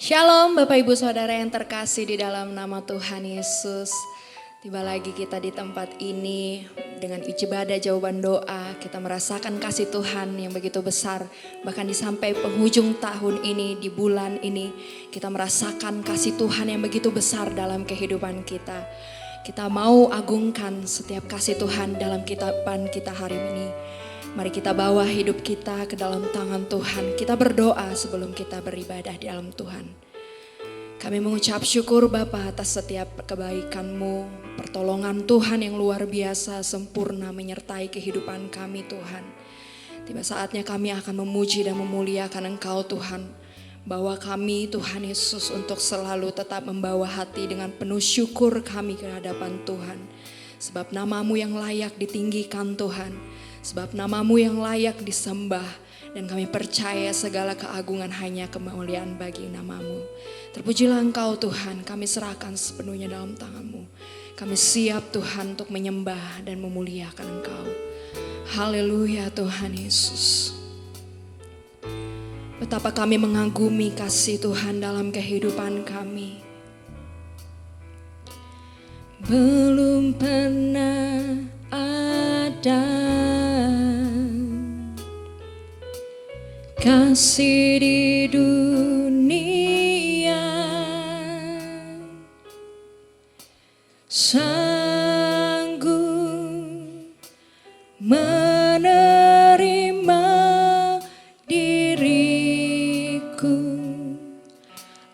Shalom Bapak Ibu Saudara yang terkasih di dalam nama Tuhan Yesus. Tiba lagi kita di tempat ini dengan ibadah jawaban doa. Kita merasakan kasih Tuhan yang begitu besar. Bahkan di sampai penghujung tahun ini, di bulan ini, kita merasakan kasih Tuhan yang begitu besar dalam kehidupan kita. Kita mau agungkan setiap kasih Tuhan dalam kehidupan kita hari ini. Mari kita bawa hidup kita ke dalam tangan Tuhan. Kita berdoa sebelum kita beribadah di dalam Tuhan. Kami mengucap syukur Bapa atas setiap kebaikan-Mu, pertolongan Tuhan yang luar biasa, sempurna menyertai kehidupan kami Tuhan. Tiba saatnya kami akan memuji dan memuliakan Engkau Tuhan. Bawa kami Tuhan Yesus untuk selalu tetap membawa hati dengan penuh syukur kami ke hadapan Tuhan. Sebab nama-Mu yang layak ditinggikan Tuhan. Sebab nama-Mu yang layak disembah dan kami percaya segala keagungan hanya kemuliaan bagi nama-Mu. Terpujilah Engkau Tuhan, kami serahkan sepenuhnya dalam tangan-Mu. Kami siap Tuhan untuk menyembah dan memuliakan Engkau. Haleluya Tuhan Yesus. Betapa kami mengagumi kasih Tuhan dalam kehidupan kami. Belum pernah ada kasih di dunia sanggup menerima diriku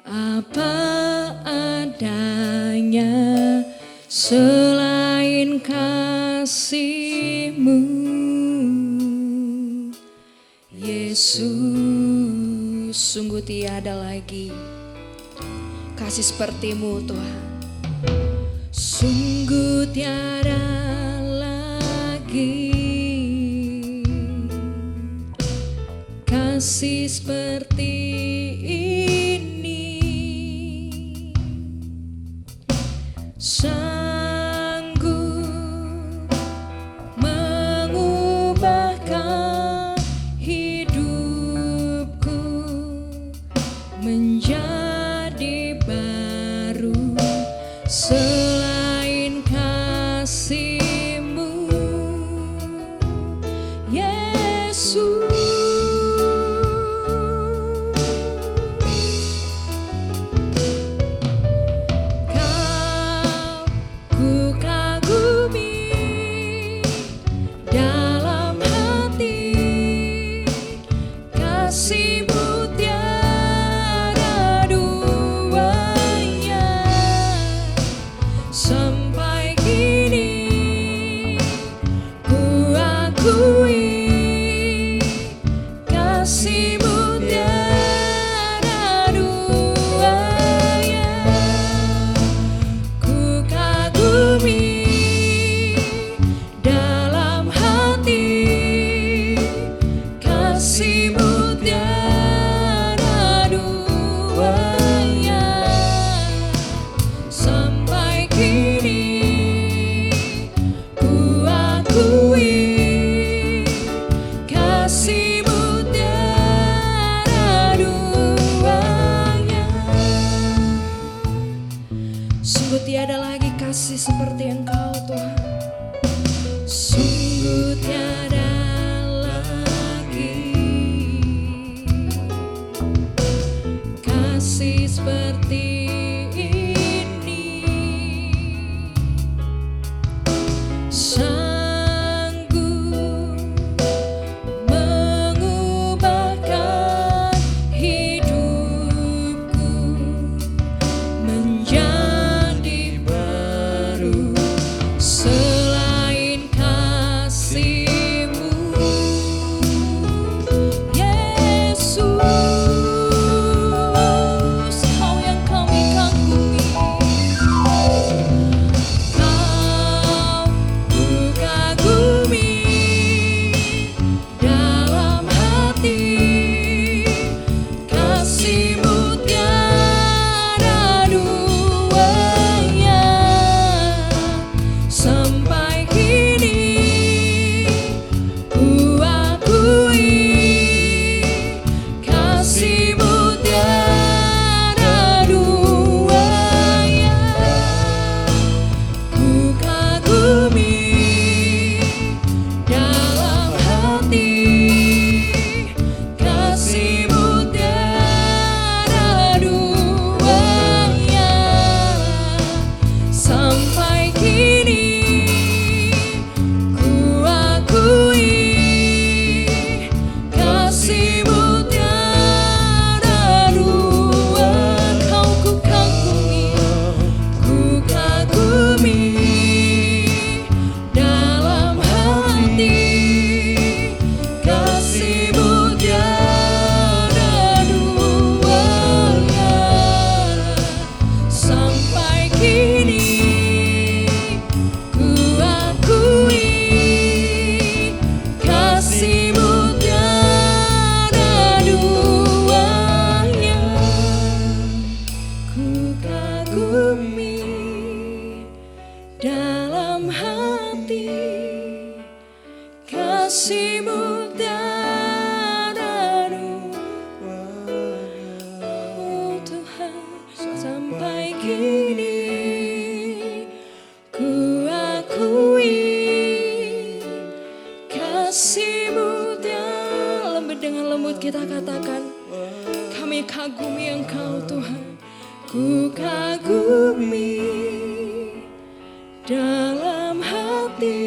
apa adanya selain kasih-Mu. Yesus, sungguh tiada lagi kasih seperti-Mu Tuhan. Sungguh tiada lagi kasih seperti ini. Sanggup mengubahkan hidupku menjadi baru selain kasih-Mu, Yesus. Kau ku kagumi dalam hati, kasih-Mu tiada duanya. Sampai kini ku akui kasih-Mu tiada duanya. Ku kagumi dalam hati, kasih-Mu tiada duanya. Sampai kini ku akui kasih-Mu tiada duanya. Sungguh tiada lagi kasih seperti Engkau Tuhan. Sungguh tiada lagi kasih seperti ini. Sanggup mengubahkan hidupku menjadi baru selain kasih-Mu, Yesus. Kau yang kami kini ku akui kasih-Mu tiada. Dengan lembut kita katakan, kami kagumi Engkau Tuhan. Ku kagumi dalam hati,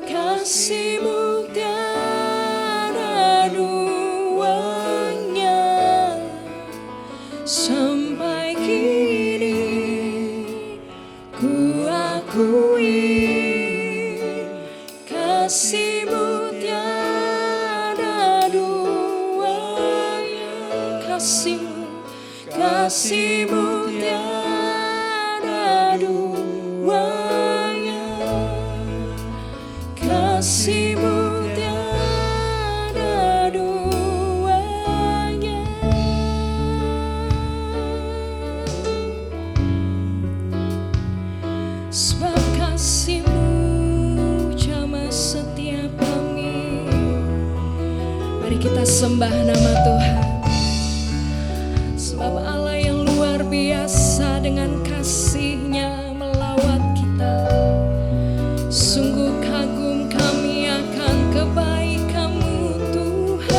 kasih-Mu tiada duanya. Sampai kini ku akui kasih-Mu tiada duanya. Kasih-Mu tiada duanya. Kasih-Mu tiada duanya. Sebab kasih-Mu jamah setiap kami. Mari kita sembah nama Tuhan. Sebab Allah yang luar biasa dengan kasih-Nya melawat kita. Sungguh kagum kami akan kebaikan-Mu Tuhan.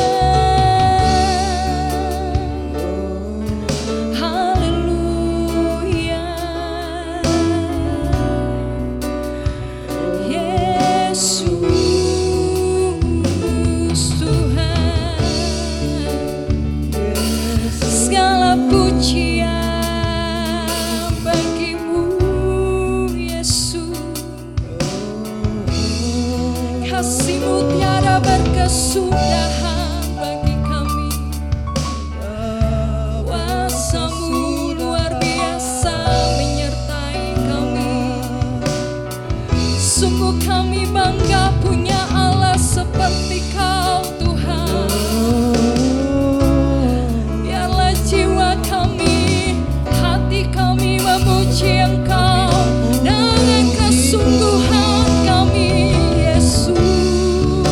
Haleluya. Yesus Tuhan. Segala pujian bagi-Mu Yesus. Kasih-Mu tiada berkesudahan bagi kami. Kuasa-Mu luar biasa menyertai kami. Sungguh kami bangga punya Allah seperti Kau Tuhan. Biarlah jiwa kami, hati kami memuji Engkau dengan kesungguhan kami, Yesus.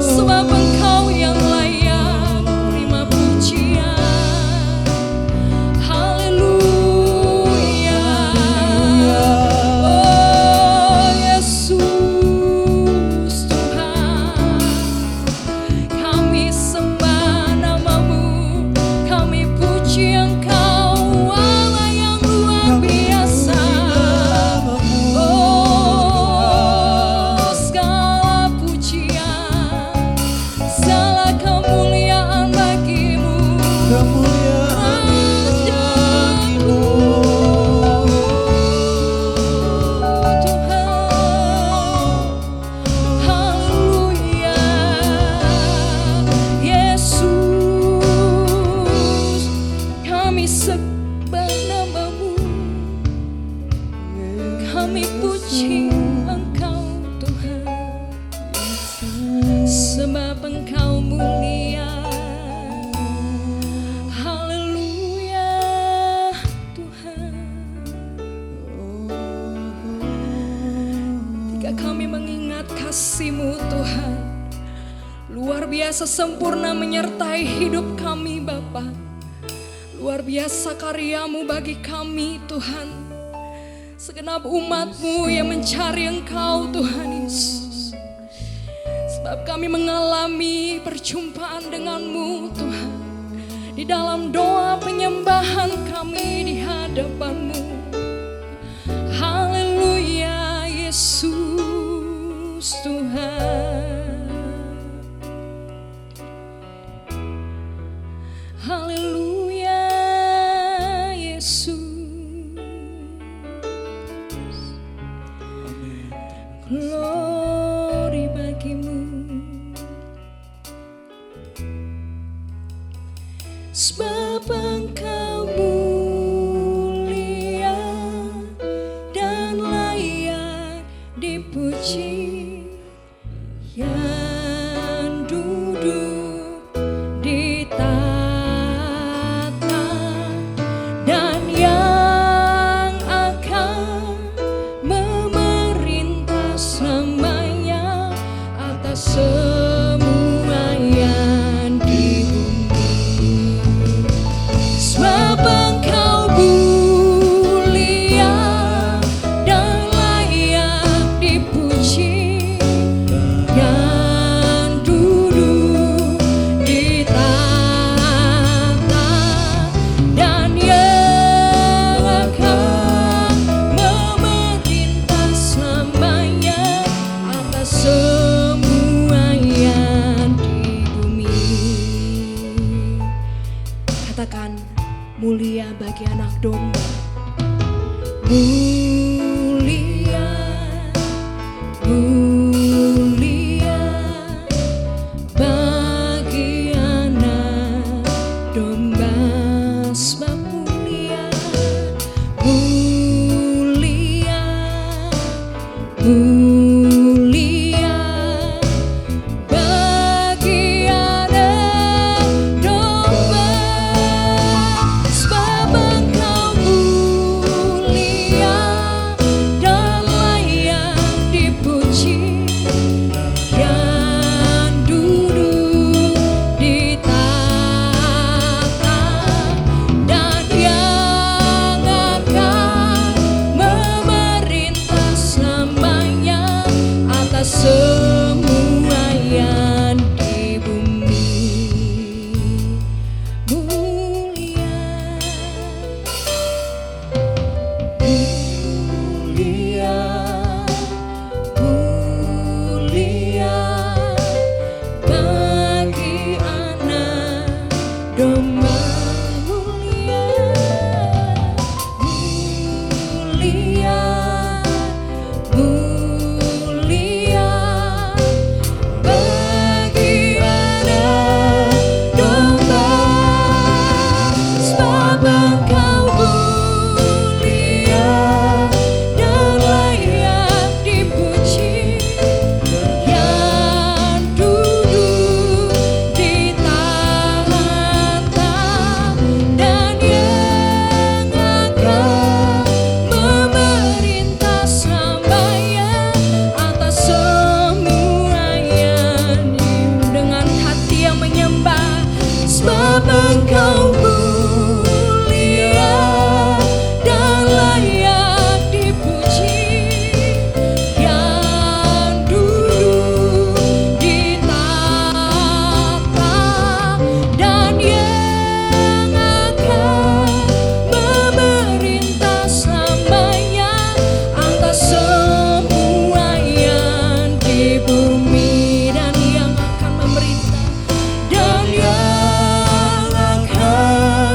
Sebab Engkau yang layak terima pujian. Haleluya. Oh Yesus Tuhan, kami sembah nama-Mu, kami puji Engkau Allah yang luar biasa. Oh segala pujian, segala kemuliaan bagi-Mu, Rajaku Tuhan. Haleluya. Yesus, kami sembah nama-Mu, kami puji Engkau Tuhan. Sebab Engkau mulia. Haleluya Tuhan. Ketika kami mengingat kasih-Mu Tuhan, luar biasa sempurna menyertai hidup kami Bapa. Luar biasa karya-Mu bagi kami Tuhan. Segenap umat-Mu yang mencari Engkau Tuhan Yesus. Sebab kami mengalami perjumpaan dengan-Mu Tuhan. Di dalam doa penyembahan kami di hadapan-Mu. Haleluya Yesus Tuhan. Haleluya Yesus. Glory bagi-Mu. Sebab Engkau mulia dan layak dipuji, yang duduk di tahta dan yang akan memerintah selamanya atas semua yang di bumi. mulia bagi anak domba. Mulia, mulia bagi anak domba, sebab mulia, mulia, mulia bagi anak domba, sebab Engkau mulia dan layak dipuji, yang duduk di tahta dan yang akan memerintah selamanya atas semua yang di bumi. Mulia, mulia, mulia bagi anak domba. Mulia, mulia, mulia bagi anak domba, sebab Engkau mulia dan layak dipuji, yang duduk di tahta dan yang akan memerintah selamanya atas semua yang hidup. Dengan hati yang menyembah, sebab Engkau mulia dan layak dipuji, yang duduk di tahta dan yang akan memerintah selamanya atas semua yang di bumi, dan yang akan memerintah dan yang akan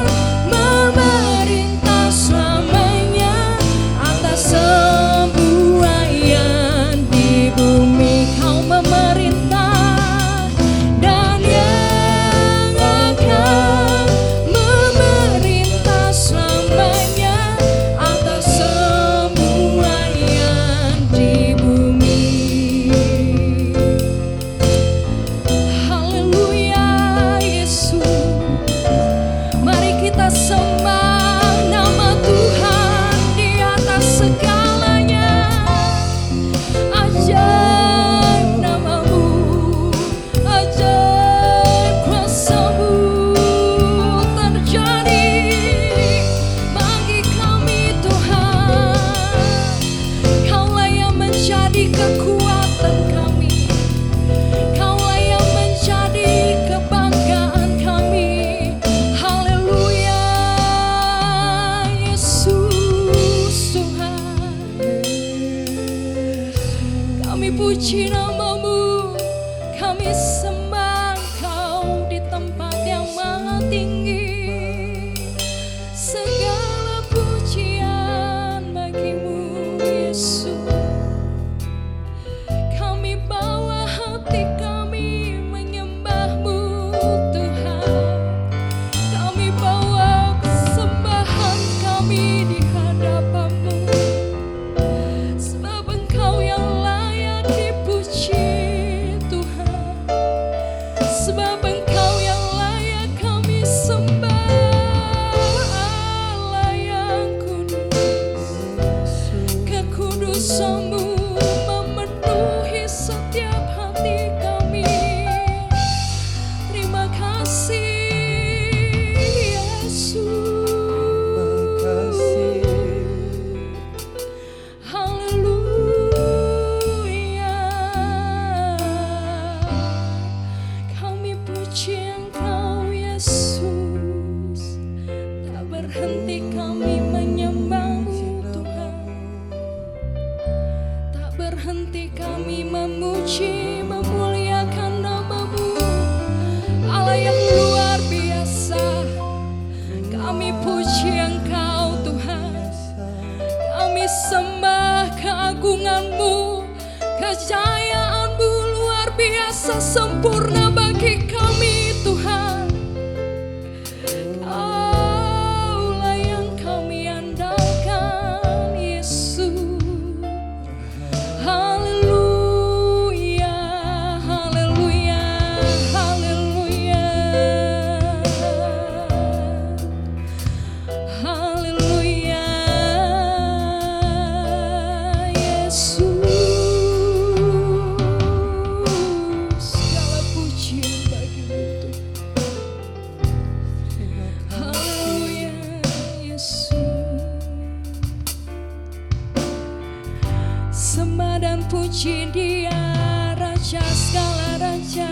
puji Dia, Raja segala raja.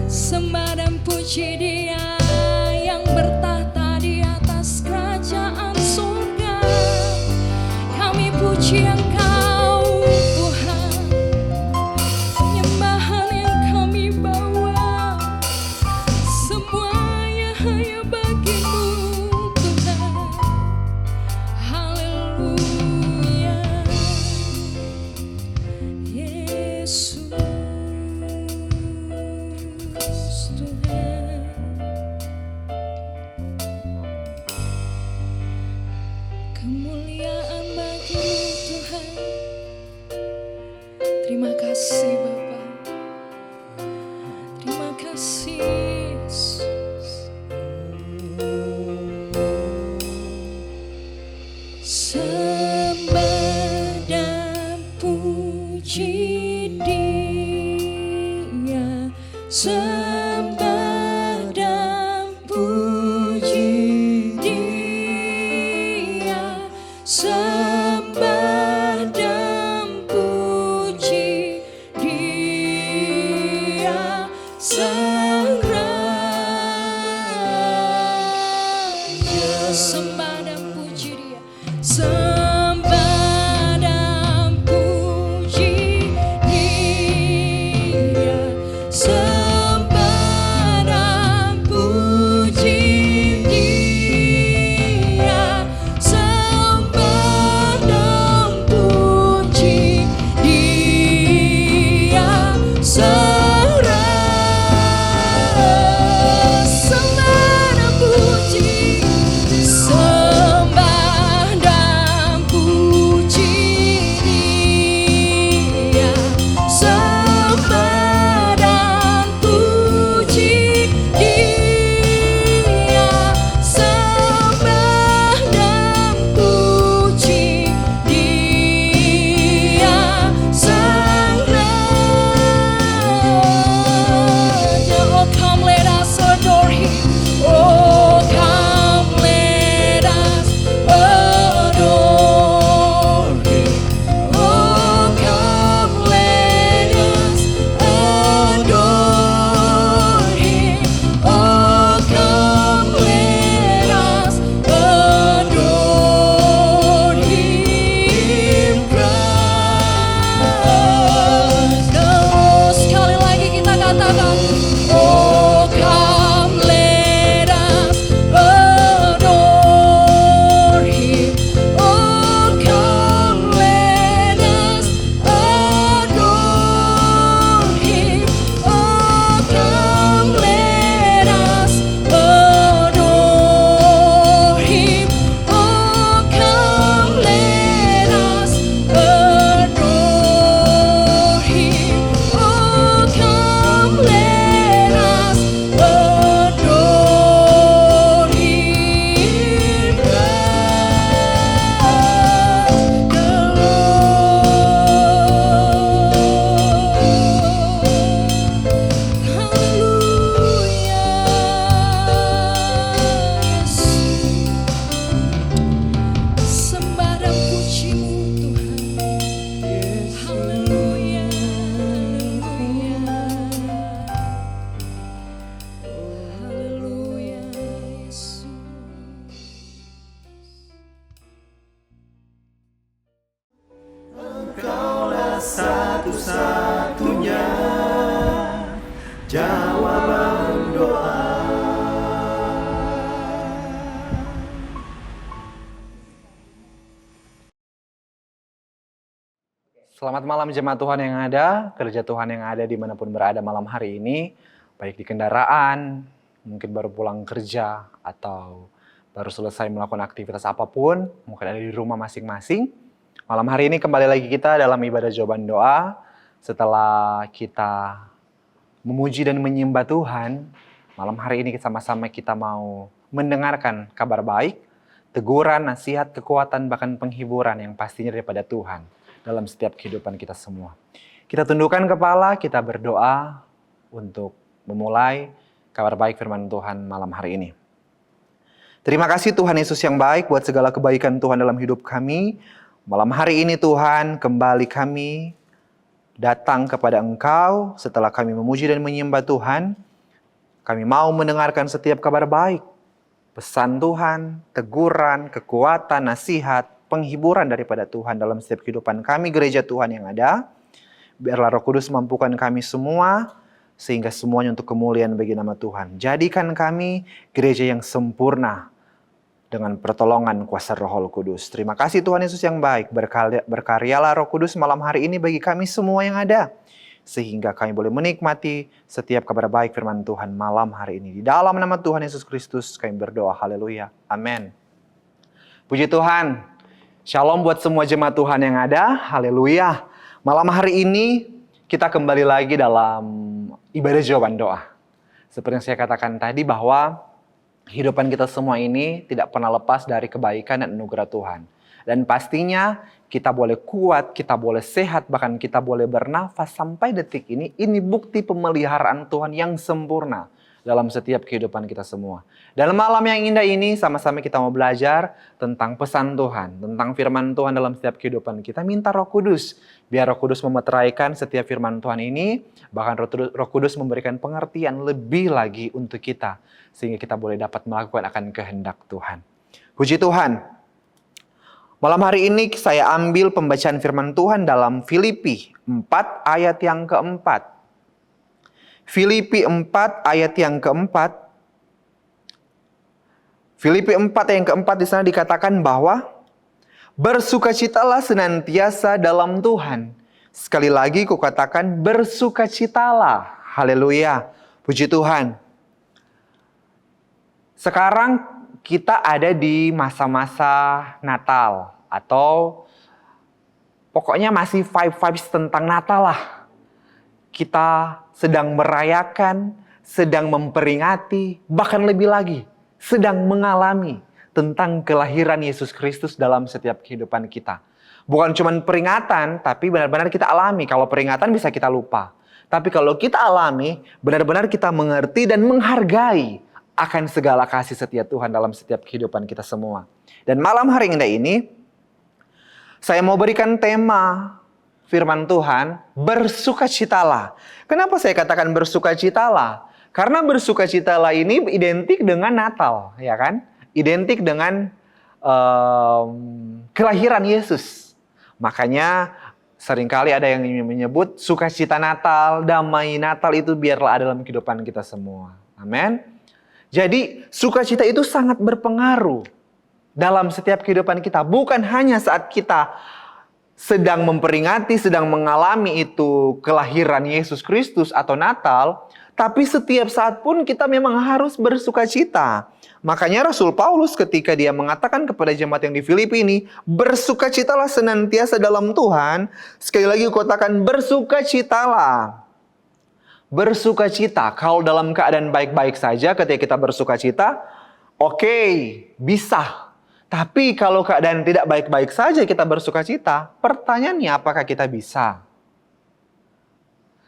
Sembah dan puji Dia yang bertahta di atas kerajaan surga. Kami puji Engkau Tuhan, penyembahan yang kami bawa semuanya hanya bagi-Mu Tuhan. Haleluya Yesus Tuhan. Kemuliaan bagi-Mu Tuhan. Terima kasih Bapa. Terima kasih Yesus. Sembah dan puji Dia, sembah dan puji Dia, sembah dan puji Dia, Sang Raja. Sembah dan puji Dia, sembah dan puji Dia, sembah dan puji Dia, sembah dan puji Dia, Sang Raja. Sembah dan puji, sembah dan puji Dia, sembah dan puji Dia, sembah dan puji Dia, Sang Raja. Oh, come let us adore Him. Oh, come let us adore Him. Oh, come let us adore Him. Oh, come let us adore Him. Christ. Oh, sekali lagi kita katakan, oh, come let us adore Him. Oh, come let us adore Him. Oh, come let us adore Him. Oh, come let us adore Him. Oh, come let us adore Him. Sembah dan puji-Mu Tuhan. Haleluya, haleluya, haleluya Yesus. Engkaulah satu-satunya jawaban doa. Selamat malam jemaat Tuhan yang ada, kerja Tuhan yang ada dimanapun berada malam hari ini. Baik di kendaraan, mungkin baru pulang kerja, atau baru selesai melakukan aktivitas apapun, mungkin ada di rumah masing-masing. Malam hari ini kembali lagi kita dalam ibadah jawaban doa. Setelah kita memuji dan menyembah Tuhan, malam hari ini sama-sama kita mau mendengarkan kabar baik, teguran, nasihat, kekuatan, bahkan penghiburan yang pastinya daripada Tuhan dalam setiap kehidupan kita semua. Kita tundukkan kepala, kita berdoa untuk memulai kabar baik firman Tuhan malam hari ini. Terima kasih Tuhan Yesus yang baik buat segala kebaikan Tuhan dalam hidup kami. Malam hari ini Tuhan, kembali kami datang kepada Engkau setelah kami memuji dan menyembah Tuhan. Kami mau mendengarkan setiap kabar baik, pesan Tuhan, teguran, kekuatan, nasihat, penghiburan daripada Tuhan dalam setiap kehidupan kami, gereja Tuhan yang ada. Biarlah Roh Kudus mampukan kami semua, sehingga semuanya untuk kemuliaan bagi nama Tuhan. Jadikan kami gereja yang sempurna dengan pertolongan kuasa Roh Kudus. Terima kasih Tuhan Yesus yang baik. Berkaryalah Roh Kudus malam hari ini bagi kami semua yang ada, sehingga kami boleh menikmati setiap kabar baik firman Tuhan malam hari ini. Di dalam nama Tuhan Yesus Kristus kami berdoa. Haleluya. Amin. Puji Tuhan. Shalom buat semua jemaat Tuhan yang ada. Haleluya. Malam hari ini kita kembali lagi dalam ibadah jawaban doa. Seperti yang saya katakan tadi bahwa kehidupan kita semua ini tidak pernah lepas dari kebaikan dan anugerah Tuhan. Dan pastinya kita boleh kuat, kita boleh sehat, bahkan kita boleh bernafas sampai detik ini. Ini bukti pemeliharaan Tuhan yang sempurna dalam setiap kehidupan kita semua. Dalam malam yang indah ini sama-sama kita mau belajar tentang pesan Tuhan, tentang firman Tuhan dalam setiap kehidupan kita. Minta Roh Kudus, biar Roh Kudus memeteraikan setiap firman Tuhan ini, bahkan Roh Kudus memberikan pengertian lebih lagi untuk kita, sehingga kita boleh dapat melakukan akan kehendak Tuhan. Puji Tuhan. Malam hari ini saya ambil pembacaan firman Tuhan dalam Filipi 4 ayat yang keempat. Filipi 4 ayat yang keempat. Filipi 4 yang keempat di sana dikatakan bahwa bersukacitalah senantiasa dalam Tuhan. Sekali lagi kukatakan bersukacitalah. Haleluya. Puji Tuhan. Sekarang kita ada di masa-masa Natal. Atau pokoknya masih vibes tentang Natal lah. Kita sedang merayakan, sedang memperingati, bahkan lebih lagi, sedang mengalami tentang kelahiran Yesus Kristus dalam setiap kehidupan kita. Bukan cuma peringatan, tapi benar-benar kita alami. Kalau peringatan bisa kita lupa. Tapi kalau kita alami, benar-benar kita mengerti dan menghargai akan segala kasih setia Tuhan dalam setiap kehidupan kita semua. Dan malam hari indah ini, saya mau berikan tema firman Tuhan, bersukacitalah. Kenapa saya katakan bersukacitalah? Karena bersukacitalah ini identik dengan Natal, ya kan? Identik dengan kelahiran Yesus. Makanya seringkali ada yang menyebut sukacita Natal, damai Natal itu biarlah ada dalam kehidupan kita semua. Amin. Jadi sukacita itu sangat berpengaruh dalam setiap kehidupan kita. Bukan hanya saat kita sedang memperingati, sedang mengalami itu kelahiran Yesus Kristus atau Natal, tapi setiap saat pun kita memang harus bersukacita. Makanya Rasul Paulus ketika dia mengatakan kepada jemaat yang di Filipi ini, bersukacitalah senantiasa dalam Tuhan. Sekali lagi katakan bersukacitalah. Bersukacita, kalau dalam keadaan baik-baik saja ketika kita bersukacita, oke, bisa. Tapi kalau keadaan tidak baik-baik saja kita bersukacita, pertanyaannya apakah kita bisa?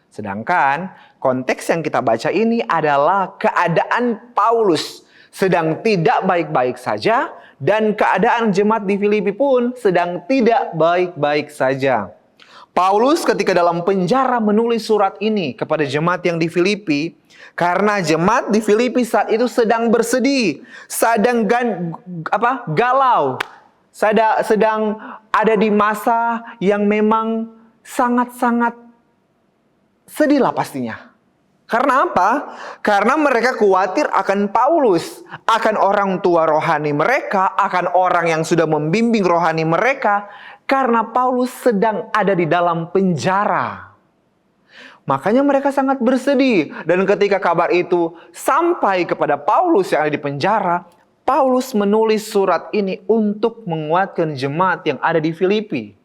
Sedangkan konteks yang kita baca ini adalah keadaan Paulus sedang tidak baik-baik saja dan keadaan jemaat di Filipi pun sedang tidak baik-baik saja. Paulus ketika dalam penjara menulis surat ini kepada jemaat yang di Filipi, karena jemaat di Filipi saat itu sedang bersedih, sedang galau, sedang ada di masa yang memang sangat-sangat sedih lah pastinya. Karena apa? Karena mereka khawatir akan Paulus, akan orang tua rohani mereka, akan orang yang sudah membimbing rohani mereka, karena Paulus sedang ada di dalam penjara. Makanya mereka sangat bersedih. Dan ketika kabar itu sampai kepada Paulus yang ada di penjara, Paulus menulis surat ini untuk menguatkan jemaat yang ada di Filipi.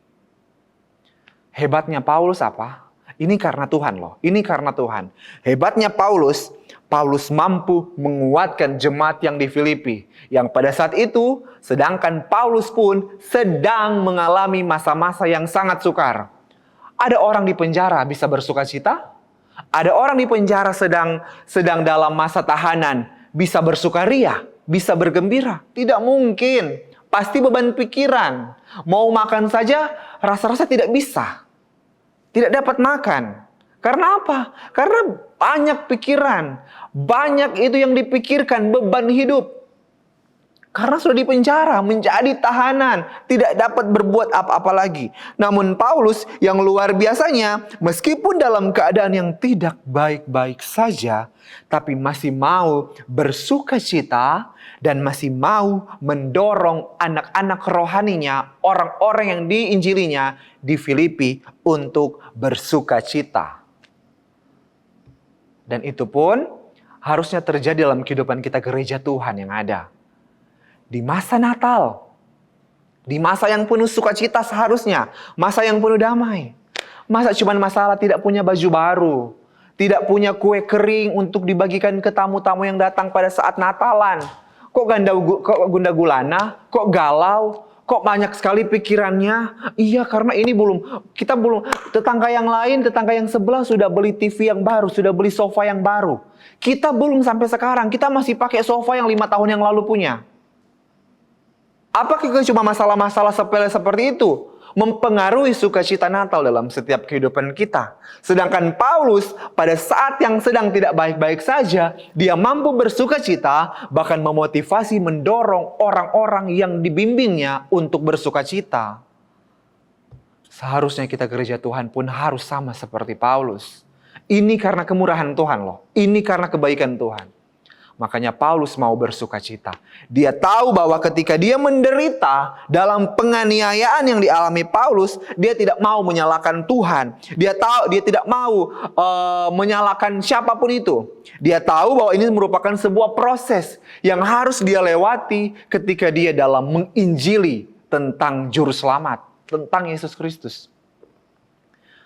Hebatnya Paulus apa? Ini karena Tuhan loh. Ini karena Tuhan. Hebatnya Paulus mampu menguatkan jemaat yang di Filipi. Yang pada saat itu, sedangkan Paulus pun sedang mengalami masa-masa yang sangat sukar. Ada orang di penjara bisa bersukacita? Ada orang di penjara sedang dalam masa tahanan bisa bersukaria, bisa bergembira? Tidak mungkin. Pasti beban pikiran. Mau makan saja rasa-rasa tidak bisa. Tidak dapat makan. Karena apa? Karena banyak pikiran. Banyak itu yang dipikirkan, beban hidup. Karena sudah dipenjara, menjadi tahanan, tidak dapat berbuat apa-apa lagi. Namun Paulus yang luar biasanya, meskipun dalam keadaan yang tidak baik-baik saja, tapi masih mau bersuka cita dan masih mau mendorong anak-anak rohaninya, orang-orang yang diinjilinya di Filipi untuk bersuka cita. Dan itu pun harusnya terjadi dalam kehidupan kita gereja Tuhan yang ada. Di masa Natal, di masa yang penuh sukacita seharusnya, masa yang penuh damai. Masa cuma masalah tidak punya baju baru, tidak punya kue kering untuk dibagikan ke tamu-tamu yang datang pada saat Natalan. Kok gundah gulana, kok galau, kok banyak sekali pikirannya. Iya, karena ini kita belum, tetangga yang lain, tetangga yang sebelah sudah beli TV yang baru, sudah beli sofa yang baru. Kita belum sampai sekarang, kita masih pakai sofa yang 5 tahun yang lalu punya. Apakah cuma masalah-masalah sepele seperti itu mempengaruhi sukacita Natal dalam setiap kehidupan kita? Sedangkan Paulus pada saat yang sedang tidak baik-baik saja, dia mampu bersukacita, bahkan memotivasi, mendorong orang-orang yang dibimbingnya untuk bersukacita. Seharusnya kita gereja Tuhan pun harus sama seperti Paulus. Ini karena kemurahan Tuhan loh. Ini karena kebaikan Tuhan. Makanya Paulus mau bersukacita. Dia tahu bahwa ketika dia menderita dalam penganiayaan yang dialami Paulus, dia tidak mau menyalahkan Tuhan. Dia tidak mau menyalahkan siapapun itu. Dia tahu bahwa ini merupakan sebuah proses yang harus dia lewati ketika dia dalam menginjili tentang juru selamat, tentang Yesus Kristus.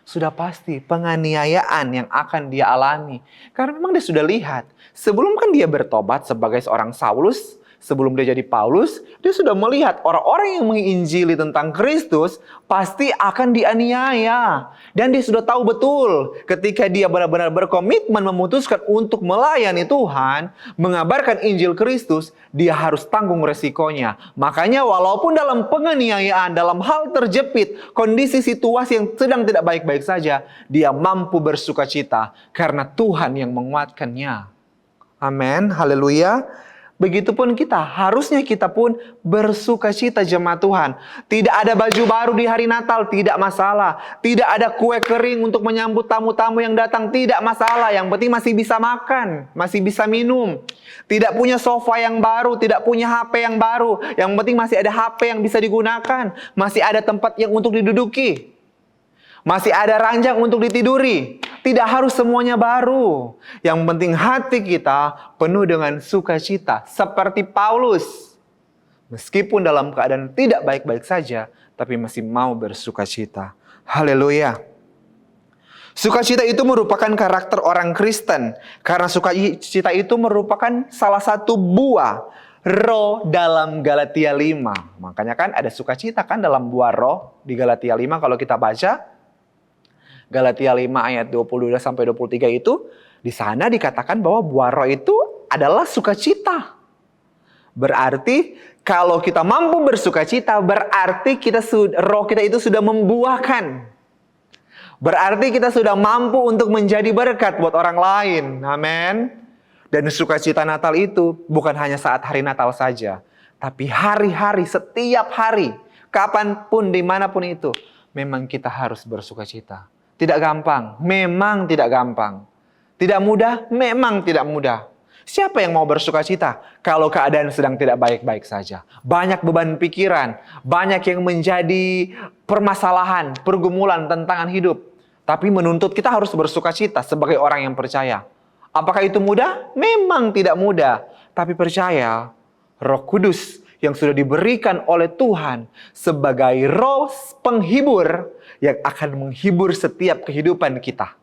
Sudah pasti penganiayaan yang akan dia alami. Karena memang dia sudah lihat. Sebelum kan dia bertobat sebagai seorang Saulus, sebelum dia jadi Paulus, dia sudah melihat orang-orang yang menginjili tentang Kristus pasti akan dianiaya. Dan dia sudah tahu betul ketika dia benar-benar berkomitmen memutuskan untuk melayani Tuhan, mengabarkan Injil Kristus, dia harus tanggung resikonya. Makanya walaupun dalam penganiayaan, dalam hal terjepit, kondisi situasi yang sedang tidak baik-baik saja, dia mampu bersukacita karena Tuhan yang menguatkannya. Amin, haleluya. Begitupun kita, harusnya kita pun bersukacita jemaat Tuhan. Tidak ada baju baru di hari Natal, tidak masalah. Tidak ada kue kering untuk menyambut tamu-tamu yang datang, tidak masalah. Yang penting masih bisa makan, masih bisa minum. Tidak punya sofa yang baru, tidak punya HP yang baru. Yang penting masih ada HP yang bisa digunakan. Masih ada tempat yang untuk diduduki. Masih ada ranjang untuk ditiduri. Tidak harus semuanya baru. Yang penting hati kita penuh dengan sukacita. Seperti Paulus. Meskipun dalam keadaan tidak baik-baik saja, tapi masih mau bersukacita. Haleluya. Sukacita itu merupakan karakter orang Kristen. Karena sukacita itu merupakan salah satu buah roh dalam Galatia 5. Makanya kan ada sukacita kan dalam buah roh di Galatia 5 kalau kita baca. Galatia 5 ayat 22 sampai 23 itu di sana dikatakan bahwa buah roh itu adalah sukacita. Berarti kalau kita mampu bersukacita, berarti roh kita itu sudah membuahkan. Berarti kita sudah mampu untuk menjadi berkat buat orang lain. Amin. Dan sukacita Natal itu bukan hanya saat hari Natal saja, tapi hari-hari, setiap hari, kapanpun, dimanapun itu, memang kita harus bersukacita. Tidak gampang, memang tidak gampang. Tidak mudah, memang tidak mudah. Siapa yang mau bersukacita kalau keadaan sedang tidak baik-baik saja? Banyak beban pikiran, banyak yang menjadi permasalahan, pergumulan, tantangan hidup. Tapi menuntut kita harus bersukacita sebagai orang yang percaya. Apakah itu mudah? Memang tidak mudah. Tapi percaya, Roh Kudus yang sudah diberikan oleh Tuhan sebagai roh penghibur yang akan menghibur setiap kehidupan kita.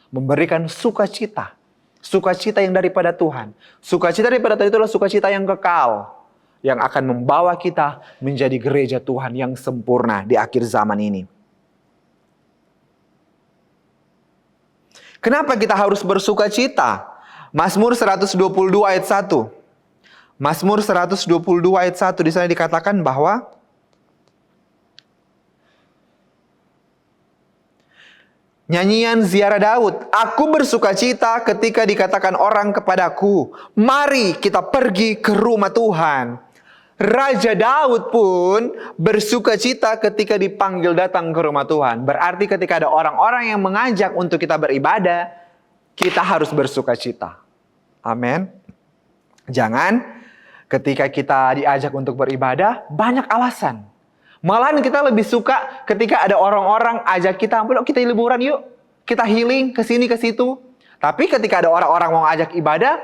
Memberikan sukacita. Sukacita yang daripada Tuhan. Sukacita daripada Tuhan itulah sukacita yang kekal. Yang akan membawa kita menjadi gereja Tuhan yang sempurna di akhir zaman ini. Kenapa kita harus bersukacita? Mazmur 122 ayat 1. Mazmur 122 ayat 1 di sana dikatakan bahwa nyanyian ziarah Daud, aku bersukacita ketika dikatakan orang kepadaku, mari kita pergi ke rumah Tuhan. Raja Daud pun bersukacita ketika dipanggil datang ke rumah Tuhan. Berarti ketika ada orang-orang yang mengajak untuk kita beribadah, kita harus bersukacita. Amin. Jangan ketika kita diajak untuk beribadah, banyak alasan. Malahan kita lebih suka ketika ada orang-orang ajak kita, kita liburan yuk, kita healing ke sini ke situ. Tapi ketika ada orang-orang mau ajak ibadah,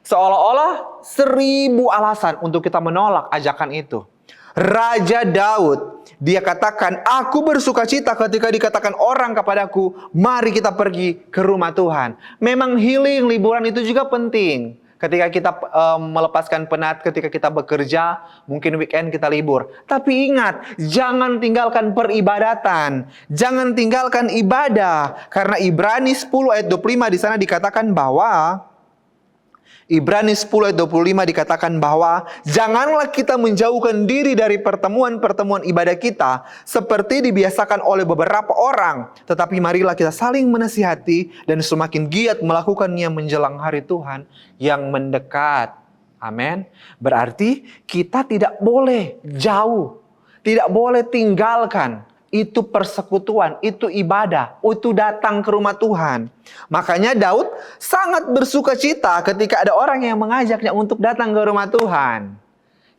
seolah-olah 1000 alasan untuk kita menolak ajakan itu. Raja Daud, dia katakan, aku bersukacita ketika dikatakan orang kepadaku, mari kita pergi ke rumah Tuhan. Memang healing, liburan itu juga penting. Ketika kita melepaskan penat, ketika kita bekerja, mungkin weekend kita libur. Tapi ingat, jangan tinggalkan peribadatan. Jangan tinggalkan ibadah. Karena Ibrani 10 ayat 25 di sana dikatakan bahwa Ibrani 10 ayat 25 dikatakan bahwa janganlah kita menjauhkan diri dari pertemuan-pertemuan ibadah kita seperti dibiasakan oleh beberapa orang, tetapi marilah kita saling menasihati dan semakin giat melakukannya menjelang hari Tuhan yang mendekat. Amin. Berarti kita tidak boleh jauh, tidak boleh tinggalkan itu persekutuan, itu ibadah, itu datang ke rumah Tuhan. Makanya Daud sangat bersukacita ketika ada orang yang mengajaknya untuk datang ke rumah Tuhan.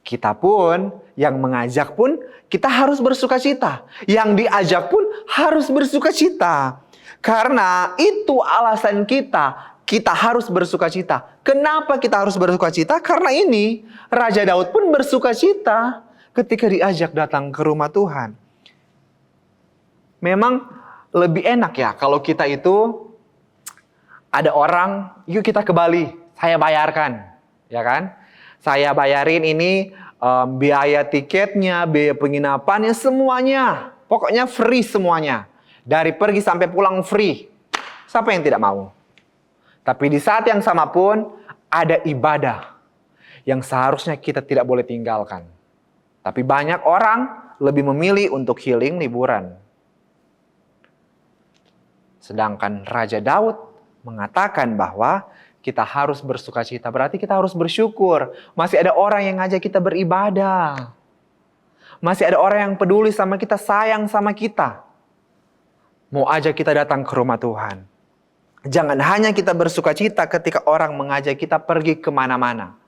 Kita pun, yang mengajak pun, kita harus bersukacita. Yang diajak pun harus bersukacita. Karena itu alasan kita harus bersukacita. Kenapa kita harus bersukacita? Karena ini, Raja Daud pun bersukacita ketika diajak datang ke rumah Tuhan. Memang lebih enak ya kalau kita itu ada orang, yuk kita ke Bali, saya bayarkan, ya kan? Saya bayarin ini biaya tiketnya, biaya penginapannya, semuanya. Pokoknya free semuanya. Dari pergi sampai pulang free. Siapa yang tidak mau? Tapi di saat yang sama pun ada ibadah yang seharusnya kita tidak boleh tinggalkan. Tapi banyak orang lebih memilih untuk healing, liburan. Sedangkan Raja Daud mengatakan bahwa kita harus bersukacita. Berarti kita harus bersyukur. Masih ada orang yang ngajak kita beribadah. Masih ada orang yang peduli sama kita, sayang sama kita. Mau ajak kita datang ke rumah Tuhan. Jangan hanya kita bersukacita ketika orang mengajak kita pergi kemana-mana.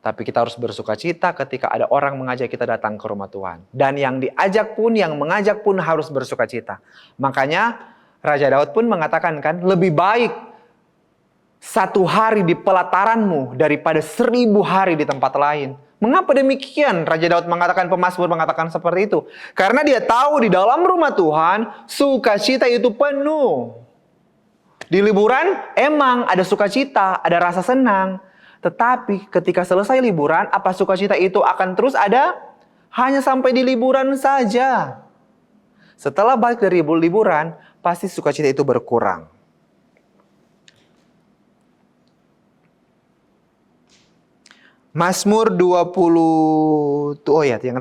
Tapi kita harus bersukacita ketika ada orang mengajak kita datang ke rumah Tuhan. Dan yang diajak pun, yang mengajak pun harus bersukacita. Makanya Raja Daud pun mengatakan kan, lebih baik 1 hari di pelataranmu daripada 1000 hari di tempat lain. Mengapa demikian? Raja Daud mengatakan, pemazmur mengatakan seperti itu. Karena dia tahu di dalam rumah Tuhan, sukacita itu penuh. Di liburan emang ada sukacita, ada rasa senang. Tetapi ketika selesai liburan, apa sukacita itu akan terus ada? Hanya sampai di liburan saja. Setelah balik dari liburan, pasti sukacita itu berkurang. Mazmur 20, yang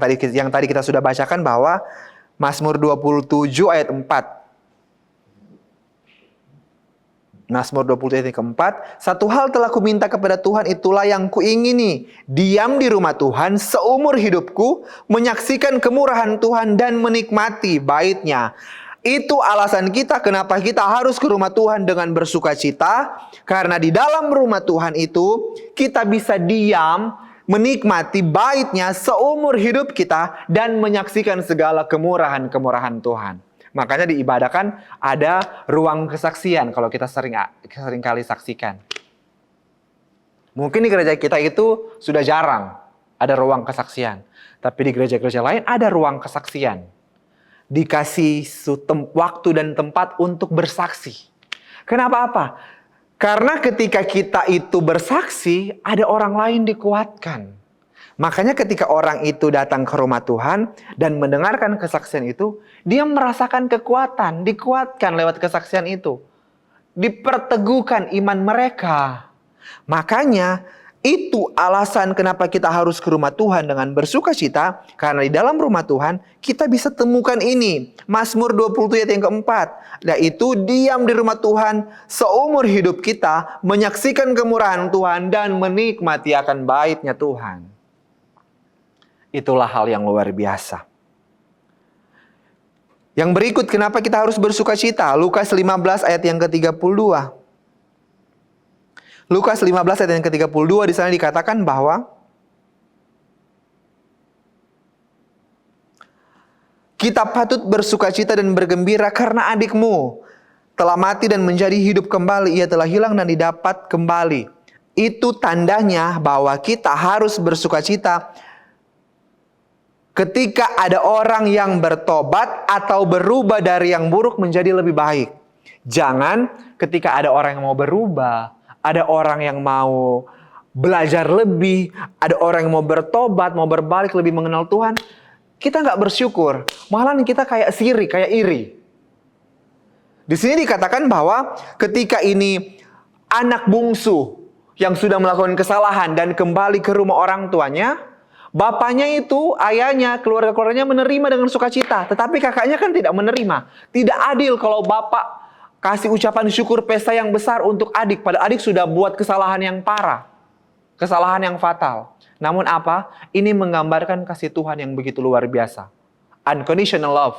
tadi kita sudah bacakan bahwa Mazmur 27 ayat 4. Mazmur 27 ayat keempat, satu hal telah kuminta kepada Tuhan, itulah yang kuingini, diam di rumah Tuhan seumur hidupku, menyaksikan kemurahan Tuhan dan menikmati bait-Nya. Itu alasan kita kenapa kita harus ke rumah Tuhan dengan bersukacita, karena di dalam rumah Tuhan itu kita bisa diam, menikmati bait-Nya seumur hidup kita dan menyaksikan segala kemurahan-kemurahan Tuhan. Makanya diibadahkan ada ruang kesaksian kalau kita sering kali saksikan. Mungkin di gereja kita itu sudah jarang ada ruang kesaksian. Tapi di gereja-gereja lain ada ruang kesaksian. Dikasih waktu dan tempat untuk bersaksi. Kenapa apa? Karena ketika kita itu bersaksi, ada orang lain dikuatkan. Makanya ketika orang itu datang ke rumah Tuhan dan mendengarkan kesaksian itu, dia merasakan kekuatan, dikuatkan lewat kesaksian itu. Diperteguhkan iman mereka. Makanya itu alasan kenapa kita harus ke rumah Tuhan dengan bersuka cita. Karena di dalam rumah Tuhan kita bisa temukan ini. Mazmur 27 ayat yang keempat. Yaitu diam di rumah Tuhan seumur hidup kita. Menyaksikan kemurahan Tuhan dan menikmati akan baiknya Tuhan. Itulah hal yang luar biasa. Yang berikut kenapa kita harus bersuka cita. Lukas 15 ayat yang ke-32. Lukas 15 ayat yang ke-32 di sana dikatakan bahwa kita patut bersukacita dan bergembira karena adikmu telah mati dan menjadi hidup kembali. Ia telah hilang dan didapat kembali. Itu tandanya bahwa kita harus bersukacita ketika ada orang yang bertobat atau berubah dari yang buruk menjadi lebih baik. Jangan ketika ada orang yang mau berubah, ada orang yang mau belajar lebih, ada orang yang mau bertobat, mau berbalik lebih mengenal Tuhan, kita nggak bersyukur. Malahan kita kayak sirik, kayak iri. Di sini dikatakan bahwa ketika ini anak bungsu yang sudah melakukan kesalahan dan kembali ke rumah orang tuanya, bapaknya itu, ayahnya, keluarga-keluarganya menerima dengan sukacita. Tetapi kakaknya kan tidak menerima. Tidak adil kalau bapak kasih ucapan syukur pesta yang besar untuk adik. Padahal adik sudah buat kesalahan yang parah. Kesalahan yang fatal. Namun apa? Ini menggambarkan kasih Tuhan yang begitu luar biasa. Unconditional love.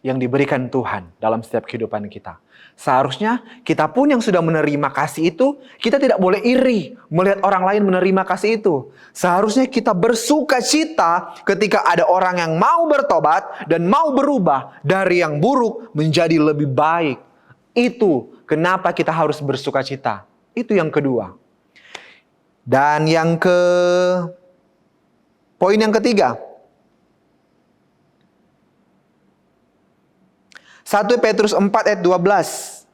Yang diberikan Tuhan dalam setiap kehidupan kita. Seharusnya kita pun yang sudah menerima kasih itu, kita tidak boleh iri melihat orang lain menerima kasih itu. Seharusnya kita bersuka cita ketika ada orang yang mau bertobat dan mau berubah dari yang buruk menjadi lebih baik. Itu kenapa kita harus bersuka cita. Itu yang kedua. Dan poin yang ketiga. 1 Petrus 4 ayat 12.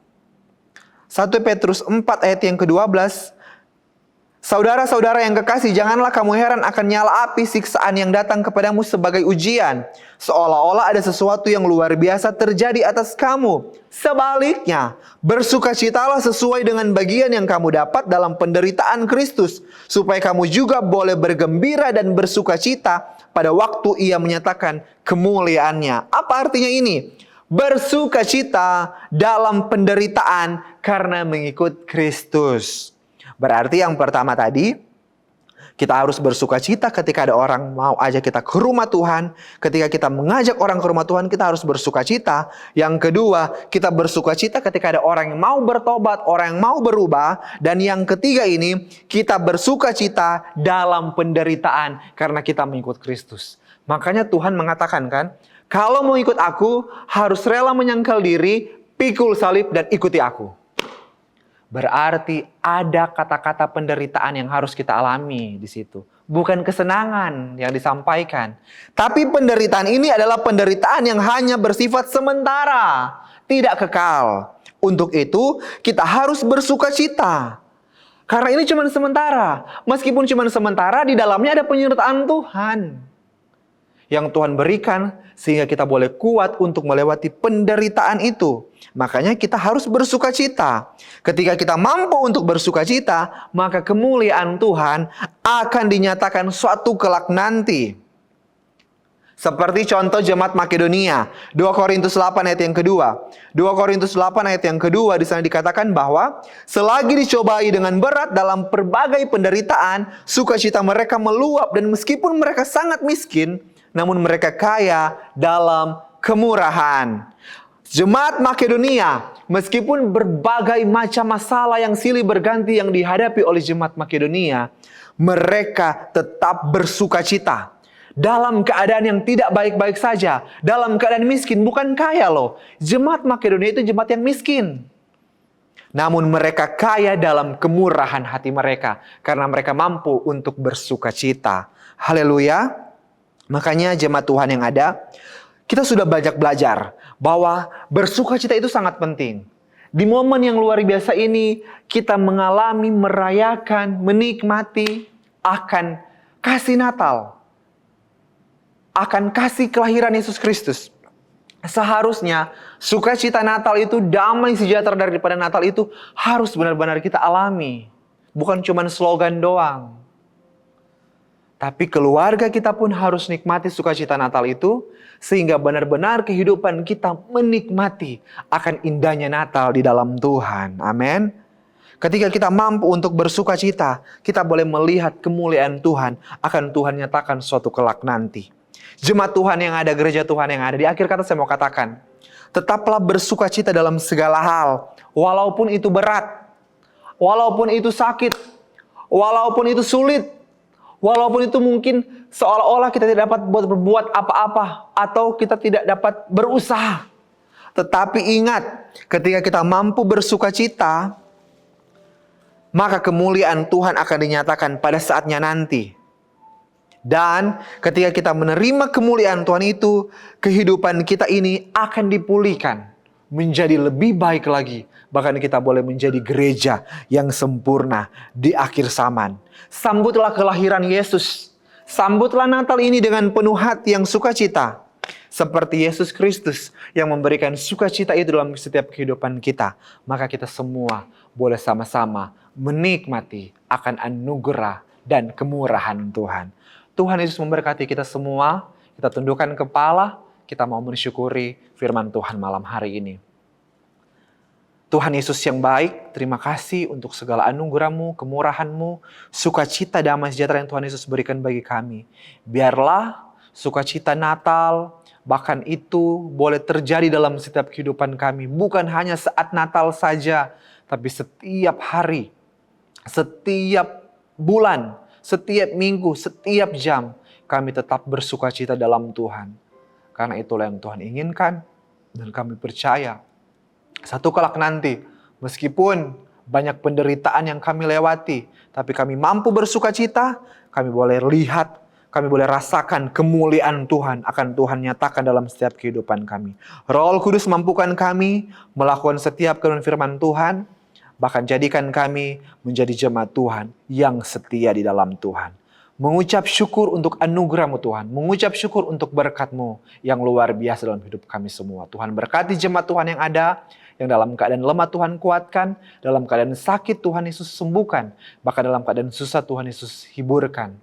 1 Petrus 4 ayat yang ke-12. Saudara-saudara yang kekasih, janganlah kamu heran akan nyala api siksaan yang datang kepadamu sebagai ujian. Seolah-olah ada sesuatu yang luar biasa terjadi atas kamu. Sebaliknya, bersukacitalah sesuai dengan bagian yang kamu dapat dalam penderitaan Kristus. Supaya kamu juga boleh bergembira dan bersukacita pada waktu ia menyatakan kemuliaannya. Apa artinya ini? Bersukacita dalam penderitaan karena mengikut Kristus. Berarti yang pertama tadi, kita harus bersukacita ketika ada orang mau ajak kita ke rumah Tuhan. Ketika kita mengajak orang ke rumah Tuhan, kita harus bersukacita. Yang kedua, kita bersukacita ketika ada orang yang mau bertobat, orang yang mau berubah. Dan yang ketiga ini, kita bersukacita dalam penderitaan karena kita mengikut Kristus. Makanya Tuhan mengatakan kan, kalau mau ikut aku, harus rela menyangkal diri, pikul salib, dan ikuti aku. Berarti ada kata-kata penderitaan yang harus kita alami di situ. Bukan kesenangan yang disampaikan. Tapi penderitaan ini adalah penderitaan yang hanya bersifat sementara. Tidak kekal. Untuk itu, kita harus bersuka cita. Karena ini cuma sementara. Meskipun cuma sementara, di dalamnya ada penyertaan Tuhan yang Tuhan berikan sehingga kita boleh kuat untuk melewati penderitaan itu. Makanya kita harus bersukacita. Ketika kita mampu untuk bersukacita, maka kemuliaan Tuhan akan dinyatakan suatu kelak nanti. Seperti contoh jemaat Makedonia, 2 Korintus 8 ayat yang kedua. 2 Korintus 8 ayat yang kedua di sana dikatakan bahwa selagi dicobai dengan berat dalam berbagai penderitaan, sukacita mereka meluap dan meskipun mereka sangat miskin, namun mereka kaya dalam kemurahan. Jemaat Makedonia, meskipun berbagai macam masalah yang silih berganti yang dihadapi oleh jemaat Makedonia, mereka tetap bersukacita. Dalam keadaan yang tidak baik-baik saja, dalam keadaan miskin, bukan kaya loh. Jemaat Makedonia itu jemaat yang miskin. Namun mereka kaya dalam kemurahan hati mereka, karena mereka mampu untuk bersukacita. Haleluya. Makanya jemaat Tuhan yang ada, kita sudah banyak belajar bahwa bersukacita itu sangat penting. Di momen yang luar biasa ini, kita mengalami, merayakan, menikmati akan kasih Natal. Akan kasih kelahiran Yesus Kristus. Seharusnya sukacita Natal itu, damai sejahtera daripada Natal itu harus benar-benar kita alami. Bukan cuma slogan doang. Tapi keluarga kita pun harus nikmati sukacita Natal itu, sehingga benar-benar kehidupan kita menikmati akan indahnya Natal di dalam Tuhan. Amin. Ketika kita mampu untuk bersukacita, kita boleh melihat kemuliaan Tuhan akan Tuhan nyatakan suatu kelak nanti. Jemaat Tuhan yang ada, gereja Tuhan yang ada, di akhir kata saya mau katakan, tetaplah bersukacita dalam segala hal, walaupun itu berat, walaupun itu sakit, walaupun itu sulit, walaupun itu mungkin seolah-olah kita tidak dapat berbuat apa-apa, atau kita tidak dapat berusaha. Tetapi ingat, ketika kita mampu bersukacita, maka kemuliaan Tuhan akan dinyatakan pada saatnya nanti. Dan ketika kita menerima kemuliaan Tuhan itu, kehidupan kita ini akan dipulihkan menjadi lebih baik lagi. Bahkan kita boleh menjadi gereja yang sempurna di akhir zaman. Sambutlah kelahiran Yesus. Sambutlah Natal ini dengan penuh hati yang sukacita. Seperti Yesus Kristus yang memberikan sukacita itu dalam setiap kehidupan kita. Maka kita semua boleh sama-sama menikmati akan anugerah dan kemurahan Tuhan. Tuhan Yesus memberkati kita semua. Kita tundukkan kepala. Kita mau mensyukuri firman Tuhan malam hari ini. Tuhan Yesus yang baik, terima kasih untuk segala anugerah-Mu, kemurahan-Mu, sukacita damai sejahtera yang Tuhan Yesus berikan bagi kami. Biarlah sukacita Natal, bahkan itu boleh terjadi dalam setiap kehidupan kami. Bukan hanya saat Natal saja, tapi setiap hari, setiap bulan, setiap minggu, setiap jam, kami tetap bersukacita dalam Tuhan. Karena itulah yang Tuhan inginkan, dan kami percaya satu kelak nanti, meskipun banyak penderitaan yang kami lewati, tapi kami mampu bersukacita, kami boleh lihat, kami boleh rasakan kemuliaan Tuhan akan Tuhan nyatakan dalam setiap kehidupan kami. Roh Kudus mampukan kami melakukan setiap kebenaran firman Tuhan, bahkan jadikan kami menjadi jemaat Tuhan yang setia di dalam Tuhan. Mengucap syukur untuk anugerah-Mu Tuhan. Mengucap syukur untuk berkat-Mu yang luar biasa dalam hidup kami semua. Tuhan berkati jemaat Tuhan yang ada, yang dalam keadaan lemah Tuhan kuatkan, dalam keadaan sakit Tuhan Yesus sembuhkan, bahkan dalam keadaan susah Tuhan Yesus hiburkan.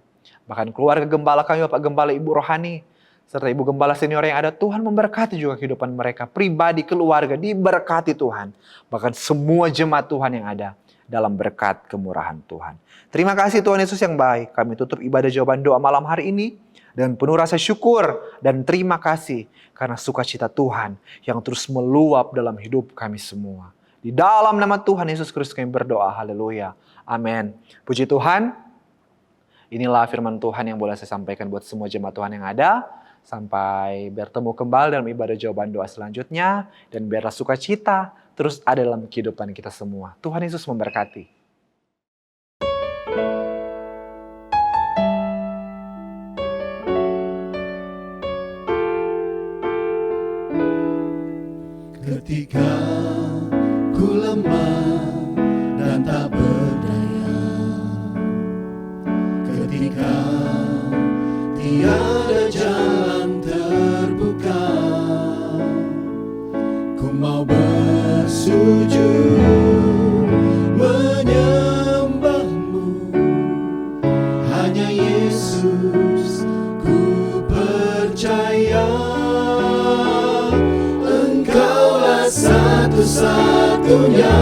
Bahkan keluarga gembala kami, Bapak Gembala, Ibu Rohani, serta Ibu Gembala senior yang ada, Tuhan memberkati juga kehidupan mereka, pribadi, keluarga, diberkati Tuhan. Bahkan semua jemaat Tuhan yang ada dalam berkat kemurahan Tuhan. Terima kasih Tuhan Yesus yang baik. Kami tutup ibadah jawaban doa malam hari ini dengan penuh rasa syukur dan terima kasih karena sukacita Tuhan yang terus meluap dalam hidup kami semua. Di dalam nama Tuhan Yesus Kristus kami berdoa. Haleluya. Amin. Puji Tuhan. Inilah firman Tuhan yang boleh saya sampaikan buat semua jemaat Tuhan yang ada. Sampai bertemu kembali dalam ibadah jawaban doa selanjutnya. Dan biarlah sukacita terus ada dalam kehidupan kita semua. Tuhan Yesus memberkati. Ketika ku lemah dan tak berdaya, ketika tiada jalan terbuka, ku mau bersujud menyembah-Mu. Hanya Yesus ku percaya, Engkaulah satu-satunya